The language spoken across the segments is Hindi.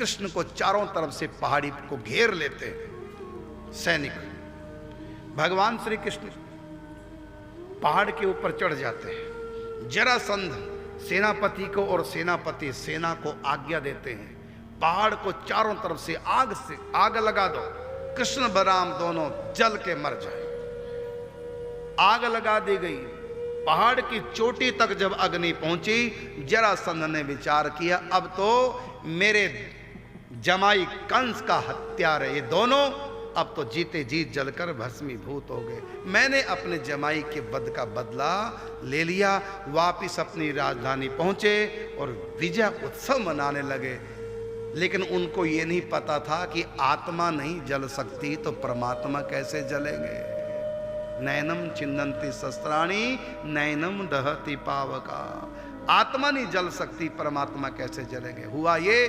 कृष्ण को चारों तरफ से पहाड़ी को घेर लेते सैनिक। भगवान श्री कृष्ण पहाड़ के ऊपर चढ़ जाते हैं। जरासंध सेनापति को और सेनापति सेना को आज्ञा देते हैं, पहाड़ को चारों तरफ से आग लगा दो, कृष्ण बलराम दोनों जल के मर जाए। आग लगा दी गई। पहाड़ की चोटी तक जब अग्नि पहुंची, जरासंध ने विचार किया, अब तो मेरे जमाई कंस का हत्यार है ये दोनों, अब तो जीते जी जलकर भस्मीभूत हो गए। मैंने अपने जमाई के वध का बदला ले लिया। वापिस अपनी राजधानी पहुंचे और विजय उत्सव मनाने लगे। लेकिन उनको ये नहीं पता था कि आत्मा नहीं जल सकती तो परमात्मा कैसे जलेंगे। नैनम छिन्दन्ति शस्त्राणि नैनम दहति पावका। आत्मा नहीं जल सकती, परमात्मा कैसे जलेंगे। हुआ ये,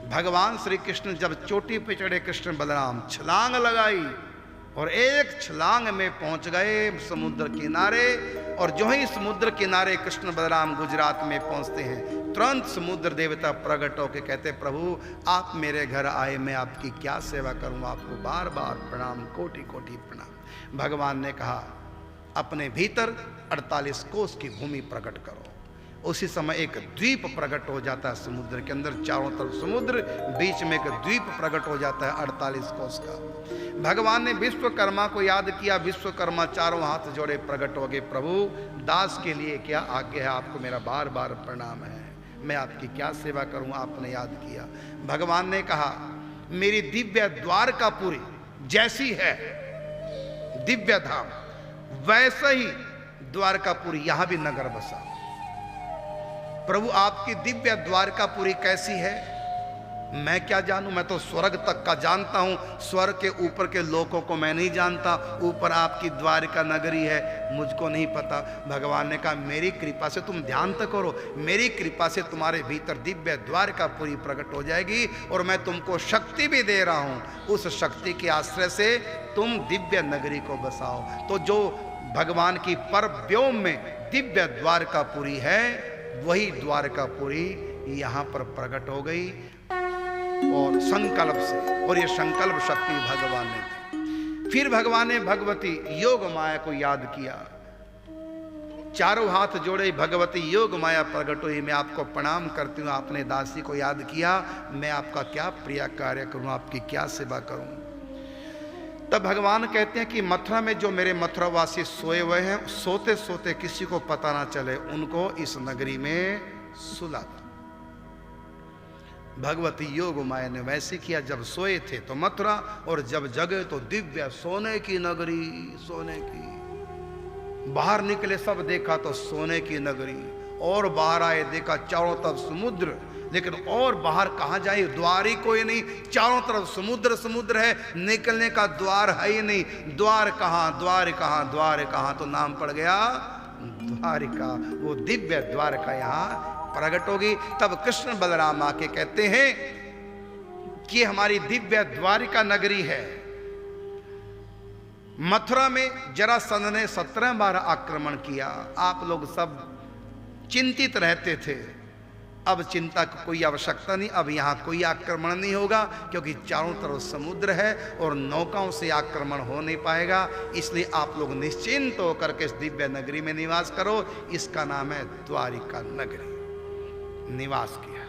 भगवान श्री कृष्ण जब चोटी पे चढ़े, कृष्ण बलराम छलांग लगाई और एक छलांग में पहुंच गए समुद्र किनारे। और जो ही समुद्र किनारे कृष्ण बलराम गुजरात में पहुंचते हैं, तुरंत समुद्र देवता प्रकट होकर कहते, प्रभु आप मेरे घर आए, मैं आपकी क्या सेवा करूं, आपको बार बार प्रणाम, कोटि कोटि प्रणाम। भगवान ने कहा, अपने भीतर 48 कोस की भूमि प्रकट करो। उसी समय एक द्वीप प्रकट हो जाता है समुद्र के अंदर, चारों तरफ समुद्र, बीच में एक द्वीप प्रकट हो जाता है 48 कोस का। भगवान ने विश्वकर्मा को याद किया। विश्वकर्मा चारों हाथ जोड़े प्रकट हो गए, प्रभु दास के लिए क्या आज्ञा है, आपको मेरा बार बार प्रणाम है, मैं आपकी क्या सेवा करूं, आपने याद किया। भगवान ने कहा, मेरी दिव्य द्वारकापुरी जैसी है दिव्य धाम, वैसा ही द्वारकापुरी यहां भी नगर बसा। प्रभु आपकी दिव्य द्वारकापुरी कैसी है, मैं क्या जानूं, मैं तो स्वर्ग तक का जानता हूं, स्वर्ग के ऊपर के लोकों को मैं नहीं जानता। ऊपर आपकी द्वारका नगरी है, मुझको नहीं पता। भगवान ने कहा, मेरी कृपा से तुम ध्यान तो करो, मेरी कृपा से तुम्हारे भीतर दिव्य द्वारकापुरी प्रकट हो जाएगी और मैं तुमको शक्ति भी दे रहा हूं। उस शक्ति के आश्रय से तुम दिव्य नगरी को बसाओ। तो जो भगवान की पर व्योम में दिव्य द्वारकापुरी है, वही द्वारकापुरी यहां पर प्रकट हो गई और संकल्प से, और ये संकल्प शक्ति भगवान ने दी। फिर भगवान ने भगवती योग माया को याद किया। चारों हाथ जोड़े, भगवती योग माया प्रकट हुई, मैं आपको प्रणाम करती हूँ, आपने दासी को याद किया, मैं आपका क्या प्रिय कार्य करूँ, आपकी क्या सेवा करूँ। तब भगवान कहते हैं कि मथुरा में जो मेरे मथुरावासी सोए हुए हैं, सोते सोते किसी को पता ना चले, उनको इस नगरी में सुला दो। भगवती योग माया ने वैसे किया। जब सोए थे तो मथुरा, और जब जगे तो दिव्य सोने की नगरी, सोने की। बाहर निकले सब देखा तो सोने की नगरी, और बाहर आए देखा चारों तरफ समुद्र, लेकिन और बाहर कहाँ जाए, द्वार ही कोई नहीं, चारों तरफ समुद्र समुद्र है, निकलने का द्वार है ही नहीं। द्वार कहाँ, द्वार कहाँ, द्वार कहाँ, तो नाम पड़ गया द्वारिका। वो दिव्य द्वारका यहाँ प्रकट होगी। तब कृष्ण बलराम आके कहते हैं कि हमारी दिव्य द्वारिका नगरी है। मथुरा में जरासंध ने 17 बार आक्रमण किया। आप लोग सब चिंतित रहते थे, अब चिंता की कोई आवश्यकता नहीं, अब यहाँ कोई आक्रमण नहीं होगा, क्योंकि चारों तरफ समुद्र है और नौकाओं से आक्रमण हो नहीं पाएगा। इसलिए आप लोग निश्चिंत होकर के इस दिव्य नगरी में निवास करो। इसका नाम है द्वारिका नगरी। निवास किया।